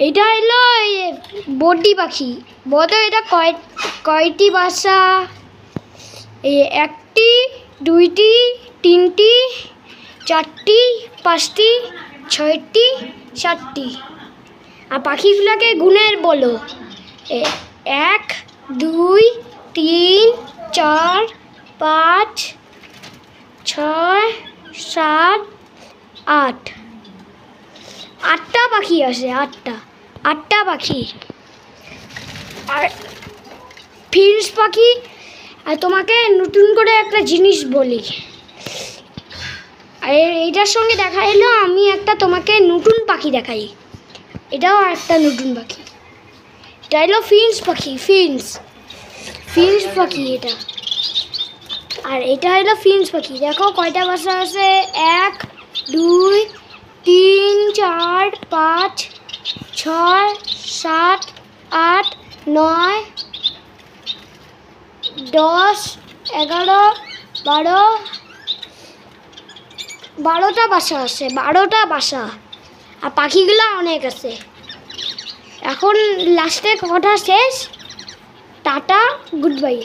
এটা হলো বদ্রি পাখি। বলো এটা কয়টি বাসা? একটি, দুইটি, তিনটি, চারটি, পাঁচটি, ছয়টি, সাতটি। আর পাখিগুলোকে গুণের বলো। 1, 2, 3, 4, 5, 6, 7, 8। 8টা পাখি আছে, 8টা পাখি। আর ফিন্স পাখি। আর তোমাকে নতুন করে একটা জিনিস বলি, আর এইটার সঙ্গে দেখা এলো আমি একটা তোমাকে নতুন পাখি দেখাই। এটাও একটা নতুন পাখি। এটা হলো ফিন্স পাখি। ফিন্স পাখি এটা। আর এটা হলো ফিন্স পাখি। দেখো কয়টা বাসা আছে? 1, 2, 3, 4, 5, 6, 7, 8, 9, 10, 11, 12, 12টা বাসা আছে। 12টা বাসা। আর পাখিগুলো অনেক আছে। এখন লাস্টে কথা শেষ। Tata, good bye.